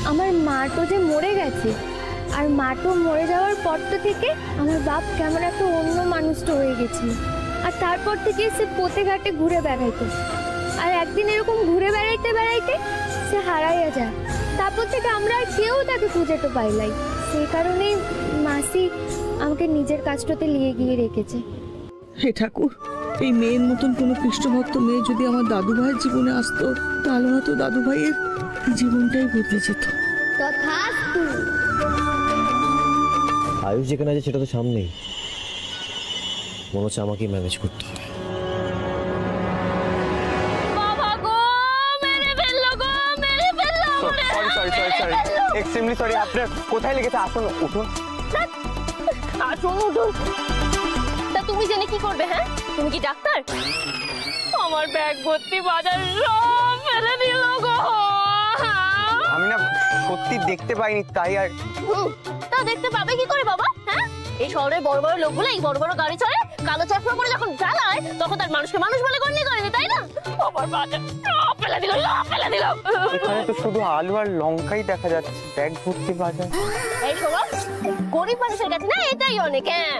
আমার মা তো যে মরে গেছে, আর মা তো মরে যাওয়ার পর থেকে আমার বাপ কেমন একটা অন্য মানুষটা হয়ে গেছিল। আর তারপর থেকে সে পথে ঘাটে ঘুরে বেড়াইতো, আর একদিন এরকম ঘুরে বেড়াইতে বেড়াইতে সে হারাইয়া যায়। তারপর থেকে আমরা আর কেউ তাকে খুঁজে তো পাইলাই। সেই কারণেই মাসি আমাকে নিজের কাজটাতে নিয়ে গিয়ে রেখেছে। হে ঠাকুর, এই মেয়ের মতন কোনো কৃষ্ণভক্ত মেয়ে যদি আমার দাদু ভাইয়ের জীবনে আসতো, তাহলে হয়তো দাদু ভাইয়ের জীবনটাই বদলে যেত। তথাস্তু। আয়ুষ যেখানে আছে সেটা তো সামনেই, মনে হচ্ছে আমাকেই ম্যানেজ করতে হবে। বাবা গো, মেরে ফেললো গো, মেরে ফেললো। Sorry extremely sorry. আপনার কোথায় লেগেছে? আসুন, উঠুন। আসুন, উঠুন। তা তুমি জেনে কি করবে? হ্যাঁ, তুমি কি ডাক্তার? আমার ব্যাগ ভর্তি বাজার সব ফেলে দিল গো। আমি না সত্যি দেখতে পাইনি, তাই আর। তা দেখতে পাবে কি করে বাবা? হ্যাঁ, এই শহরের বড় বড় লোকগুলো এই বড় বড় গাড়ি চড়ে কালো চশমা পরে যখন চালায়, তখন তার মানুষকে মানুষ বলে গণ্য করেনি, তাই না? আমার বাজার সব ফেলে দিল, সব ফেলে দিল। এখানে তো শুধু আলু আর লঙ্কাই দেখা যাচ্ছে, ব্যাগ ভর্তি বাজার। এই শোনো, গরিব মানুষের কাছে না এটাই অনেক। হ্যাঁ,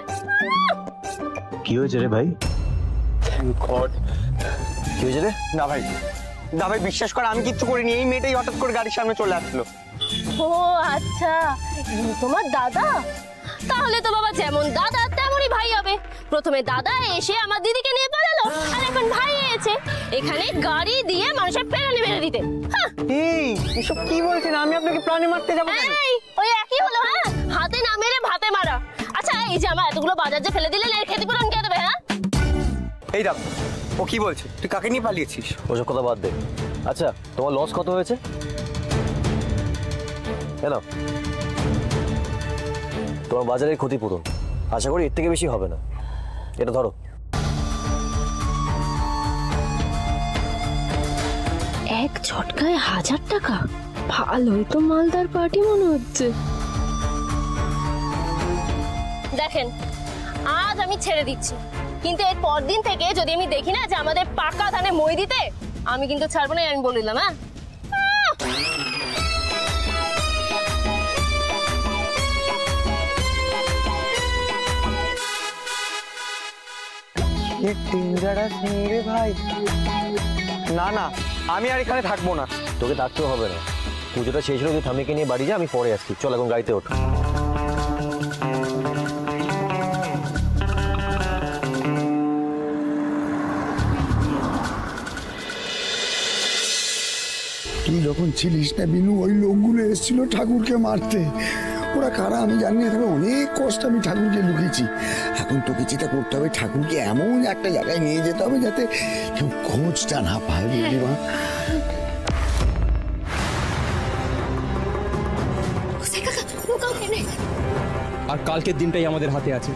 কি হয়েছে রে ভাই? কি হয়েছে রে? না ভাই, না ভাই, বিশ্বাস কর আমি কিচ্ছু করিনি। এই মেয়েটাই হঠাৎ করে গাড়ির সামনে চলে আসলো। ও আচ্ছা, তোমার দাদা? তাহলে তো বাবা যেমন দাদা তেমনই ভাই হবে। প্রথমে দাদা এসে আমার দিদিকে নিয়ে পালালো, আর এখন ভাই এসে এখানে গাড়ি দিয়ে মানুষের প্রাণে মেরে দিতে। এই এসব কি বলছেন? আমি আপনাকে প্রাণে মারতে যাবো কেন? ওই একই হলো। হ্যাঁ, হাতে না মেরে ভাতে মারা। আচ্ছা, এই যে আমার এতগুলো বাজার যে ফেলে দিলেন, এর ক্ষতিপূরণ কে দেবে? হ্যাঁ, এই দেখ ও কি বলছে। তুই কাকে নিয়ে পালিয়েছিস? ওসব কথা বাদ দে। আচ্ছা, তোমার লস কত হয়েছে? কেন? তোমার বাজারের ক্ষতিপূরণ আশা করি এর থেকে বেশি হবে না। এটা ধরো। এক ঝটকায় 1000 টাকা? ভালোই তো মালদার পার্টি মনে হচ্ছে। দেখেন, আজ আমি ছেড়ে দিচ্ছি, কিন্তু এর পরদিন থেকে যদি আমি দেখি না যে আমাদের পাকা ধানে মই দিতে, আমি কিন্তু ছাড়বো না, আমি বলিলাম। হ্যাঁ, ভাই না না, আমি আর এখানে থাকবো না। তোকে থাকতেও হবে না, পুজোটা শেষ হলে তুই থামিকে নিয়ে বাড়ি যা, আমি পরে আসছি। চল এখন গাড়িতে ওঠ। তুই যখন ছিলিস না বিনু, ওই লোকগুলো এসেছিল ঠাকুরকে মারতে। ওরা কারা আমি জানি না, তবে অনেক কষ্ট আমি ঠাকুরকে লুকিয়েছি। এখন তোকে যেটা করতে হবে, ঠাকুরকে এমন একটা জায়গায় নিয়ে যেতে হবে যাতে কেউ খোঁজটা না পায়, বুঝলি মা? আর কালকের দিনটাই আমাদের হাতে আছে।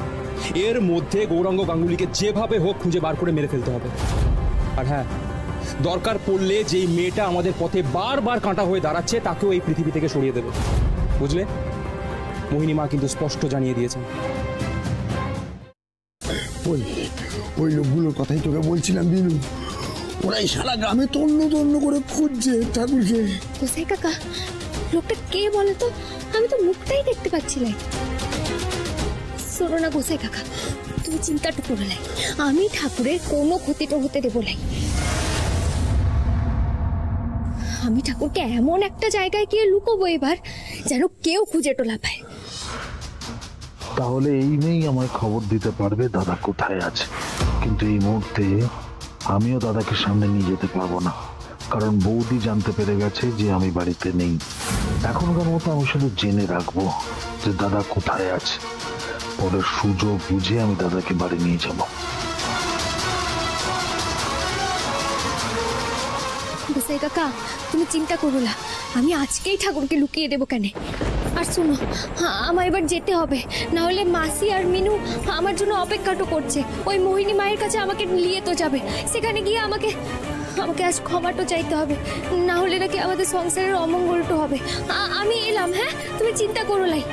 এর মধ্যে গৌরাঙ্গ গাঙ্গুলিকে যেভাবে হোক খুঁজে বার করে মেরে ফেলতে হবে। আর হ্যাঁ, দরকার পড়লে যেই মেয়েটা আমাদের পথে বারবার কাঁটা হয়ে দাঁড়াচ্ছে, তাকেও এই পৃথিবী থেকে সরিয়ে দেবে, বুঝলে? মোহিনী মা কিন্তু স্পষ্ট জানিয়ে দিয়েছেন। ওই লোকগুলোর কথাই তোকে বলছিলাম বিনু, ওরাই সারা গ্রামে তন্ন তন্ন করে খুঁজছে ঠাকুরকে। গোসাই কাকা, লোকটা কে বলে তো? আমি তো মুখটাই দেখতে পাচ্ছি না। শোনো না গোসাই কাকা, তুমি চিন্তাটা করে লাই, আমি ঠাকুরের কোনো ক্ষতিটা হতে দেবো নাই। আমি ঠাকুরকে এমন একটা জায়গায় গিয়ে লুকোবো এবার, যেন কেউ খুঁজে টোলা পায়। তাহলে এই মেয়েই আমায় খবর দিতে পারবে দাদা কোথায় আছে। কিন্তু এই মুহূর্তে আমিও দাদাকে সামনে নিয়ে যেতে পারবো না, কারণ বৌদি জানতে পেরে গেছে যে আমি বাড়িতে নেই। এখনকার মতো আমি শুধু জেনে রাখবো যে দাদা কোথায় আছে, পরে সুযোগ বুঝে আমি দাদাকে বাড়ি নিয়ে যাব। গোসাই কাকা, তুমি চিন্তা করো না, আমি আজকেই ঠাকুরকে লুকিয়ে দেবো কেন। আর শোনো, আমার এবার যেতে হবে, না হলে মাসি আর মিনু আমার জন্য অপেক্ষাটা করছে। ওই মোহিনী মায়ের কাছে আমাকে নিয়ে তো যাবে, সেখানে গিয়ে আমাকে আজ ক্ষমাটো চাইতে হবে, না হলে নাকি আমাদের সংসারের অমঙ্গলটা হবে। আমি এলাম। হ্যাঁ, তুমি চিন্তা করো লাই।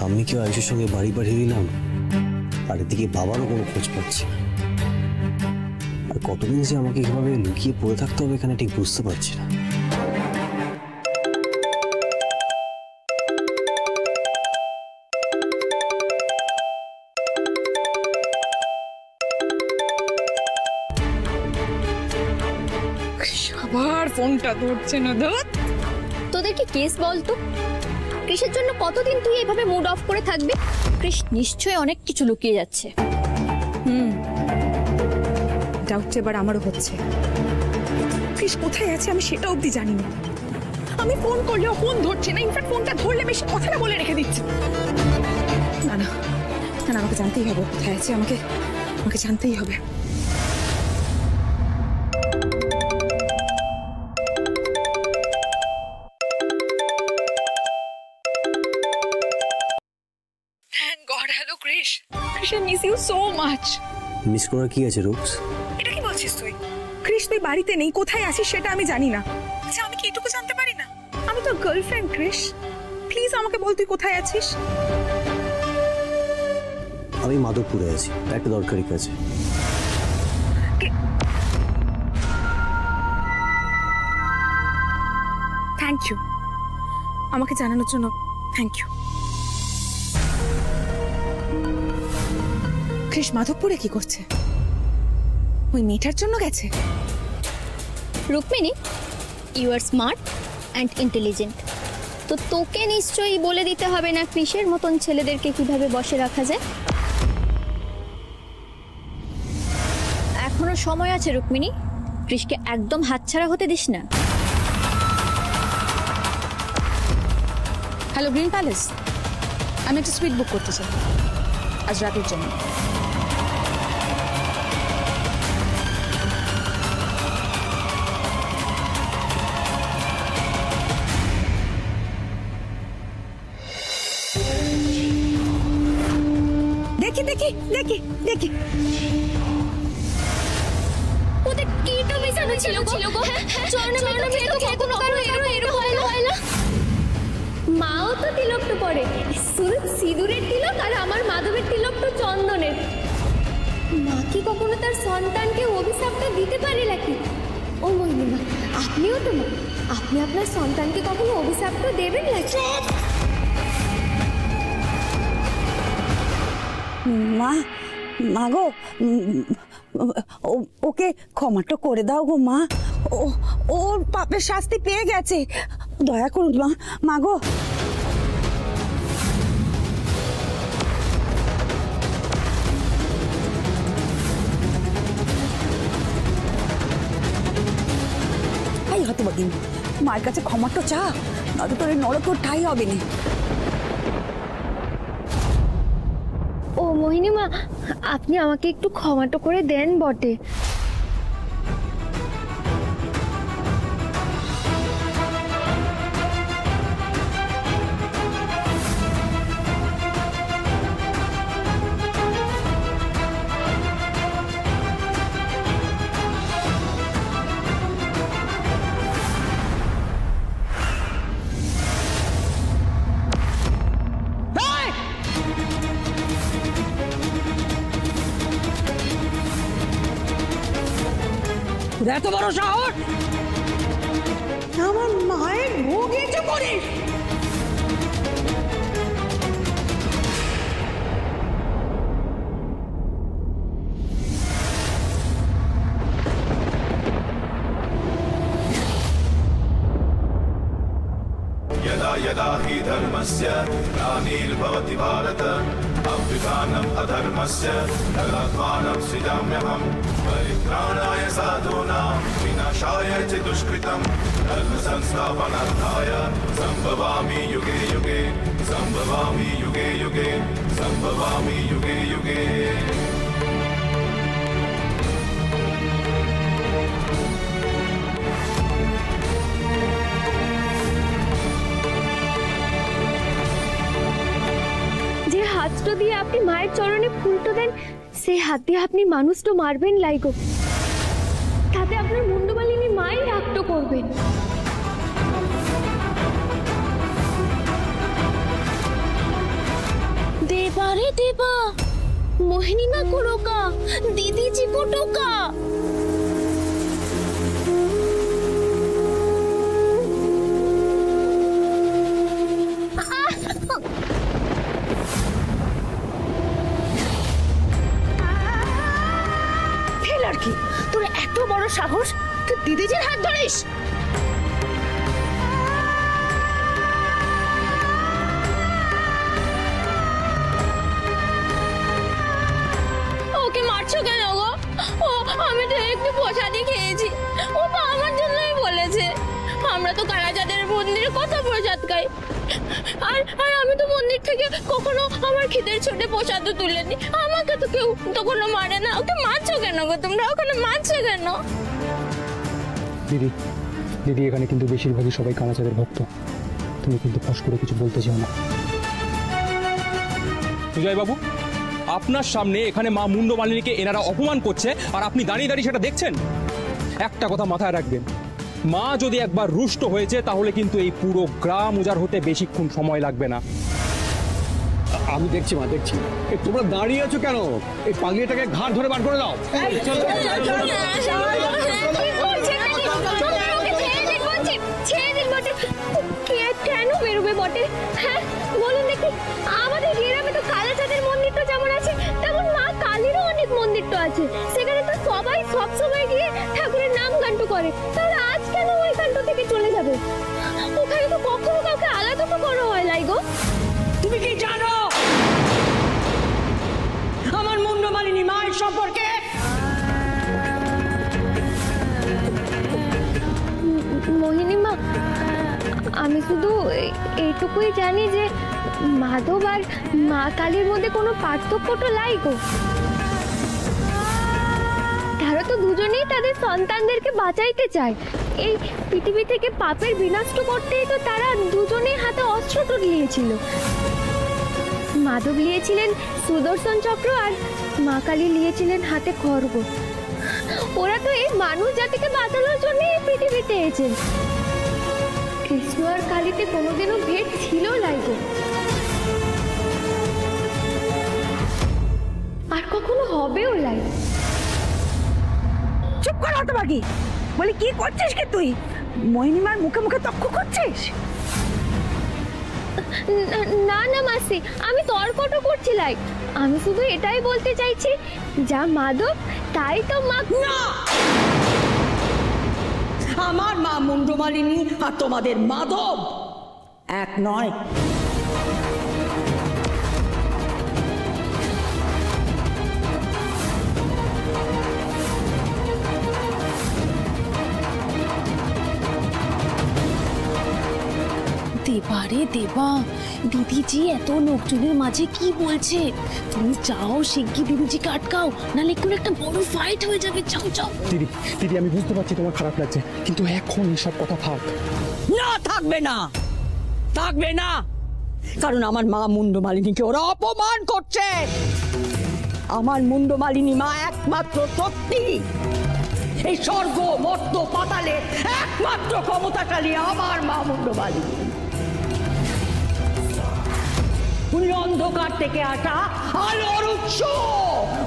আমি কেউ আয়ুষের সঙ্গে বাড়ি পাঠিয়ে দিলাম, আর এদিকে বাবারও কোনো খোঁজ পাচ্ছি না। আর কতদিন যে আমাকে এভাবে লুকিয়ে পড়ে থাকতে হবে এখানে ঠিক বুঝতে পারছি না। আবার ফোনটা ধরছে না। তোদের কি কেস বলতো? কৃষের জন্য কতদিন তুই এইভাবে মুড অফ করে থাকবি? কৃষ নিশ্চয়ই অনেক কিছু লুকিয়ে যাচ্ছে। ডাউট এবার আমারও হচ্ছে। কৃষ কোথায় আছে আমি সেটা অবধি জানি না। আমি ফোন করলেও ফোন ধরছে না, ইনফ্যাক্ট ফোনটা ধরলে বেশি কথাটা বলে রেখে দিচ্ছে। না না না, আমাকে জানতেই হবে কোথায় আছে, আমাকে জানতেই হবে। Thank God, hello Krish. Krish, I miss you so much. Miss করার কি আছে রূপস? এটা কি বলছিস তুই? কৃষ তুই বাড়িতে নেই, কোথায় আছিস সেটা আমি জানি না। আচ্ছা আমি কি এটুকু জানতে পারি না? আমি তোর গার্লফ্রেন্ড কৃষ, প্লিজ আমাকে বল তুই কোথায় আছিস। আমি মাধবপুরে আছি, একটা দরকারি কাজে। থ্যাংক ইউ আমাকে জানানোর জন্য, থ্যাংক ইউ। কৃষ মাধবপুরে কি করছে? ওই মেয়েটার জন্য গেছে? Rukmini, you are smart and intelligent, তো তোকে নিশ্চয়ই বলে দিতে হবে না কৃষের মতন ছেলেদেরকে কিভাবে বসে রাখা যায়। এখনো সময় আছে রুক্মিণী, কৃষকে একদম হাতছাড়া হতে দিস না। হ্যালো গ্রিন প্যালেস, আমি একটা সুইট বুক করতে চাই আজ রাতের জন্য। দেখি দেখি দেখি দেখি ওদের কিটো মিশানো ছিল গো। চরণে মেয়ে তো কখনো এরকম হয় না। মাও তো তিলক তো পরে, শুধু সিঁদুরের তিলক, আর আমার মাধবের তিলক তো চন্দনের। মা কি কখনো তার সন্তানকে অভিশাপটা দিতে পারে নাকি? ও মহিমা, আপনিও তো মা, আপনি আপনার সন্তানকে কখনো অভিশাপটা দেবেন নাকি? মা, মা গো, ওকে ক্ষমাটা করে দাও গো মা। ওর পাপের শাস্তি পেয়ে গেছে, দয়া করুন মা। মা গো, এই হতভাগিন, মায়ের কাছে ক্ষমাটা চা, নয়তো তোর নরকেও ঠাই হবে না। ও মোহিনীমা, আপনি আমাকে একটু ক্ষমাটো করে দেন বটে। এত বড় সাহস, আমার মায়ের ভোগ এসে করিস। यदा यदा हि धर्मस्य ग्लानिर्भवति भारत अभ्युत्थानम् अधर्मस्य तदात्मानं सृजाम्यहम् परित्राणाय साधूनां विनाशाय च दुष्कृतं धर्मसंस्थापनार्थाय सम्भवामि युगे युगे सम्भवामि युगे युगे सम्भवामि युगे युगे। হাতটা দিয়ে আপনি মায়ের চরণে ফুলটো দেন, সেই হাত দিয়ে আপনি মানুষটা মারবেন লাইগো, তাতে আপনার মুন্ডমালিনী মাই রাগটো করবেন। अरे देवा, मोहिनी ना को रोका, दीदी जी को टोका। लड़की তোর এত বড় সাহস, তুই দিদিজির হাত ধরিস? ওকে মারছো কেন গো? ও আমি তো একটু প্রসাদি খেয়েছি, ও তো আমার জন্যই বলেছে। আমরা তো কালাচাঁদের মন্দিরে কত প্রসাদ খাই, আর আমি তো মন্দির থেকে কখনো আমার খিদের ছোটে প্রসাদ তুলেনি। আমাকে তো কেউ তখনও মারে না। ওকে মারছো কেন গো তোমরা? ওখানে মারছো কেন? দিদি দিদি এখানে কিন্তু বেশিরভাগই সবাই কালাচাঁদের ভক্ত, তুমি কিন্তু ফস করে কিছু বলতে চাও না। সুজয় বাবু, আপনার সামনে এখানে মা মুন্ডমালিনীকে এনারা অপমান করছে আর আপনি দাঁড়িয়ে দাঁড়িয়ে সেটা দেখছেন। একটা কথা মাথায় রাখবেন, মা যদি একবার রুষ্ট হয়েছে তাহলে কিন্তু এই পুরো গ্রাম উজাড় হতে বেশিক্ষণ সময় লাগবে না। আমি দেখছি মা, দেখছি। তোমরা দাঁড়িয়ে আছো কেন? এই পাগলিটাকে ঘাট ধরে বার করে দাও। কেন বেরোবে বটে? হ্যাঁ বলুন দেখি, আমাদের গ্রামে তো কালাচাঁদের মন্দিরটা যেমন আছে তেমন মা কালীরও অনেক মন্দির তো আছে। সেখানে তো সবাই সবসময় গিয়ে ঠাকুরের নাম গান করে। তাহলে আজ কেন ওই গান থেকে চলে যাবে? ওখানে তো কখনো কাউকে আলাদা তো করা হয় নাই গো। তুমি কি জানো আমার মুন্ডমালিনী মায়ের সম্পর্কে? মোহিনী মা, আমি শুধু এইটুকুই জানি যে মাধব আর মা কালীর মধ্যে কোনো পার্থক্য তো নাই গো। তারা তো দুজনেই তাদের সন্তানদেরকে বাঁচাইতে চায়। এই পৃথিবী থেকে পাপের বিনাশ করতেই তো তারা দুজনেই হাতে অস্ত্র তো নিয়েছিল। মাধব নিয়েছিলেন সুদর্শন চক্র আর মা কালী নিয়েছিলেন হাতে খড়গ। ওরা তো এই মানুষ জাতিকে বাঁচানোর জন্য এই পৃথিবীতে এসেছেন। কৃষ্ণ আর কালীতে কোনোদিনও ভেদ ছিল নাই গো, আর কখনো হবেও নাই। চুপ কর হতভাগী, বলি কি করছিস কি তুই? মোহিনীমার মুখে মুখে তর্ক করছিস? না না মাসি, আমি তর্কটা করছিলাই। আমি শুধু এটাই বলতে চাইছি, যা মাধব তাই তো মা। না, আমার মা মুন্ডমালিনী আর তোমাদের মাধব এক নয়। দেবা রে দেবা, দিদিজি এত লোকজনের মাঝে কি বলছে? তুমি চাও শিগগির দিদিজিকে আটকাও, নাহলে কোনো একটা বড় ফাইট হয়ে যাবে। যাও যাও। দিদি দিদি আমি বুঝতে পারছি তোমার খারাপ লাগছে, কিন্তু এখন এসব কথা থাক। না, থাকবে না, থাকবে না, কারণ আমার মা মুন্ডমালিনীকে ওরা অপমান করছে। আমার মুন্ডমালিনী মা একমাত্র সত্যি। এই স্বর্গ মর্ত পাতালে একমাত্র ক্ষমতাশালী আমার মা মুন্ডমালিনী। উনি অন্ধকার থেকে আসা আলোর উৎস,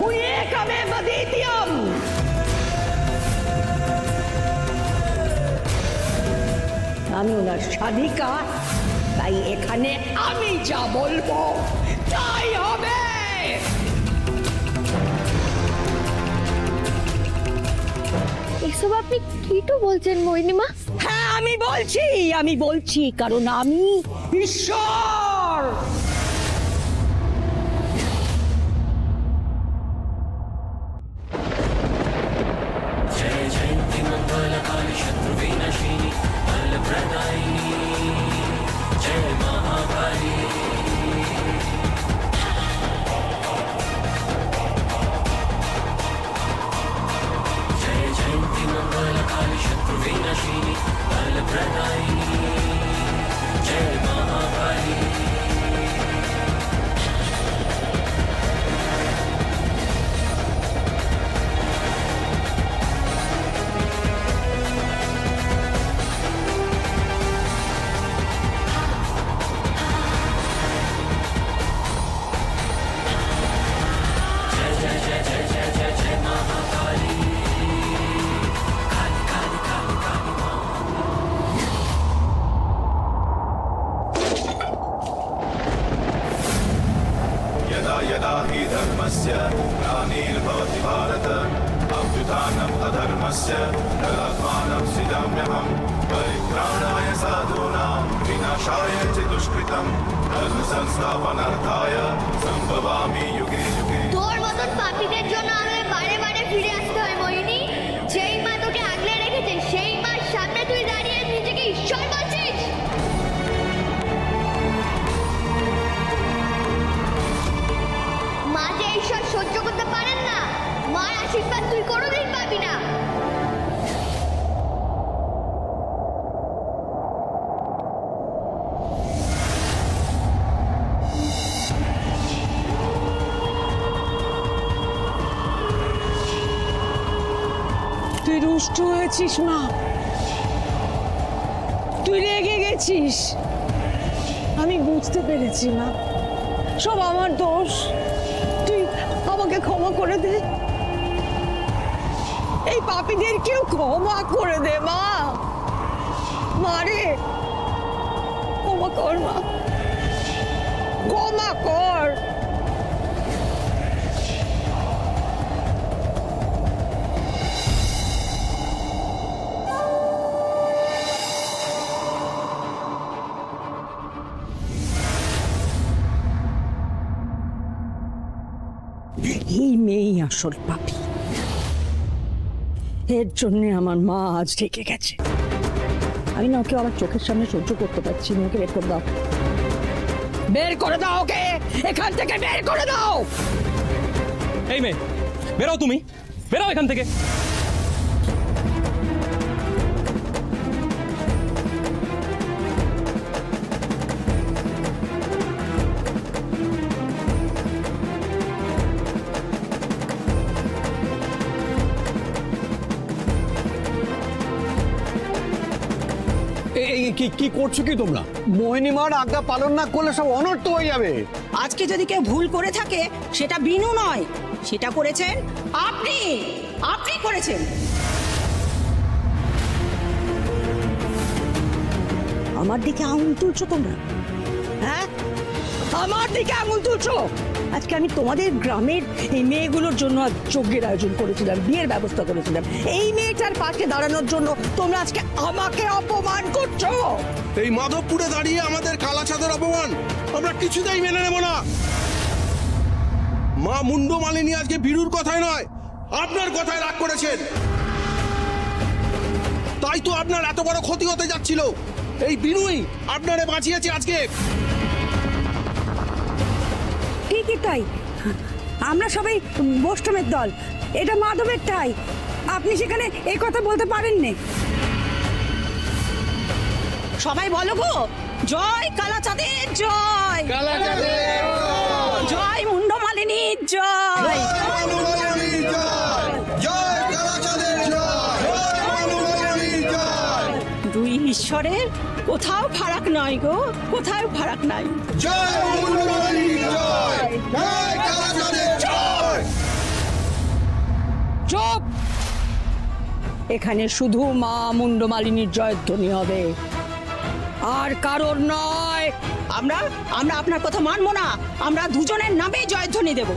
উনি একামেব দ্বিতীয়ম। আমি ওনার সাধিকা, তাই এখানে আমি যা বলবো তাই হবে। এসব আপনি কি তো বলছেন মোহিনীমা? হ্যাঁ আমি বলছি কারণ আমি ঈশ্বর। जय महाकाली। हि धर्मस्य ग्लानिर्भवति भारत अभ्युत्थानम् अधर्मस्य तदात्मानं सृजाम्यहम् परित्राणाय साधूनां विनाशाय च दुष्कृतं धर्म संस्थापनार्थाय सम्भवामि युगे युगे। তোর মতন পাপীদের জন্য আমাদের বারে বারে ফিরে আসতে হয় মোহিনী। যেই মা তোকে আগলে রেখেছে সেই মার সামনে তুই দাঁড়িয়ে নিজেকে ঈশ্বর বলছিস। মা যে ঈশ্বর সহ্য করতে পারেন না, মার আশীর্বাদ তুই কোনোদিন পাবি না। তুই রুষ্ট হয়েছিস মা, তুই রেগে গেছিস। আমি বুঝতে পেরেছি মা, সব আমার দোষ। তুই আমাকে ক্ষমা করে দে, এই পাপীদেরকেও ক্ষমা করে দে মা। মারে ক্ষমা কর মা, ক্ষমা কর। এই মেয়েই আসল পাপী, এর জন্য আমার মা আজ রেগে গেছে। আমি না ওকে আমার চোখের সামনে সহ্য করতে পারছি না। ওকে বের করে দাও, বের করে দাও, ওকে এখান থেকে বের করে দাও। এই মেয়ে, বেরাও, তুমি বেরাও এখান থেকে। কি করছো কি তোমরা? মোহিনী মার আজ্ঞা পালন না করলে সব অনর্থ হয়ে যাবে। আজকে যদি কেউ ভুল করে থাকে সেটা বিনু নয়, সেটা করেছেন আপনি। আপনি করেছেন। আমার দিকে আঙুল তুলছো তোমরা? হ্যাঁ, আমার দিকে আঙুল তুলছো। আজকে আমি তোমাদের গ্রামের এই মেয়েগুলোর জন্য যজ্ঞের আয়োজন করেছিলাম, বিয়ের ব্যবস্থা করেছিলাম। এই মেয়েটার পাশে দাঁড়ানোর জন্য তোমরা আজকে আমাকে অপমান করছো। এই মাধবপুরে দাঁড়িয়ে আমাদের কালাচাঁদের অপমান আমরা কিছুতেই মেনে নেব না। মা মুন্ডু মালিনী আজকে বীরুর কথায় নয়, আপনার কথায় রাগ করেছেন। তাই তো আপনার এত বড় ক্ষতি হতে যাচ্ছিল। এই বিনুই আপনারে বাঁচিয়েছে আজকে। ঠিকই তাই, আমরা সবাই বৈষ্ণবের দল, এটা মাধবের ঠাই। আপনি সেখানে এই কথা বলতে পারেননি। সবাই বলো গো, জয় কালাচাঁদের জয়, জয় মুন্ডু মালিনীর জয়। দুই ঈশ্বরের কোথাও ফারাক নাই গো, কোথাও ফারাক নাই। চুপ! এখানে শুধু মা মুন্ডু মালিনীর জয়ধ্বনি হবে, আর কারোর নয়। আমরা আমরা আপনার কথা মানবো না। আমরা দুজনের নামে জয়ধ্বনি দেব।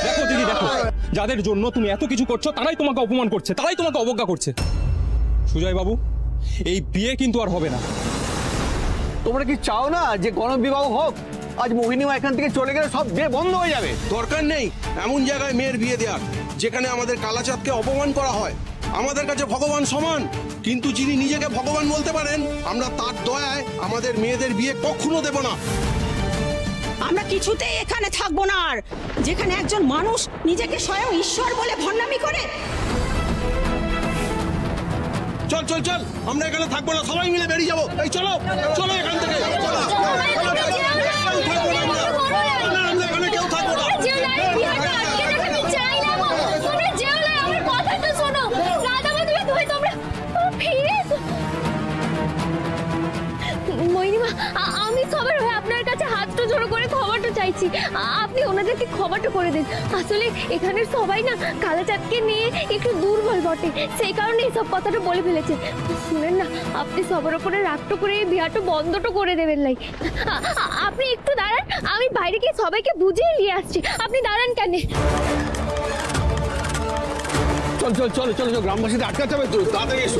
দেখো দিদি, দেখো, যাদের জন্য তুমি এত কিছু করছো তারাই তোমাকে অপমান করছে, তারাই তোমাকে অবজ্ঞা করছে। সুজয় বাবু, এই বিয়ে কিন্তু আর হবে না। তোমরা কি চাও না যে গণবিবাহ হোক? আজ মোহিনীমা এখান থেকে চলে গেলে সব বিয়ে বন্ধ হয়ে যাবে। দরকার নেই এমন জায়গায় মেয়ের বিয়ে দেওয়ার যেখানে আমাদের কালাচাঁদকে অপমান করা হয়। আমাদের কাছে ভগবান সমান, কিন্তু যিনি নিজেকে ভগবান বলতে পারেন, আমরা তার দয়ায় আমাদের মেয়েদের বিয়ে কখনো দেব না। আমরা কিছুতেই এখানে থাকবো না, আর যেখানে একজন মানুষ নিজেকে স্বয়ং ঈশ্বর বলে ভণ্ডামি করে। চল চল চল, আমরা এখানে থাকবো না, সবাই মিলে বেরিয়ে যাবো। এই চলো চলো এখান থেকে। কেউ থাকবো না। মোহিনীমা, আমি সবার হয়ে আপনার কাছে হাতটা জোড়ো করে ক্ষমাটা চাইছি। আপনি ওনাদেরকে ক্ষমাটা করে দিন। আসলে এখানের সবাই না কালাচাঁদকে নিয়ে একটু দুর্বল বটে, সেই কারণে এইসব কথাটা বলে ফেলেছে। শুনেন না, আপনি সবার উপরে রাগটা করে এই বিয়াটা বন্ধটা করে দেবেন লাই। আপনি একটু দাঁড়ান, আমি বাইরে গিয়ে সবাইকে বুঝিয়ে নিয়ে আসছি। আপনি দাঁড়ান কেন? চল চল চল চল, গ্রামবাসীদের আটকাতে হবে তো, তাড়াতাড়ি এসো।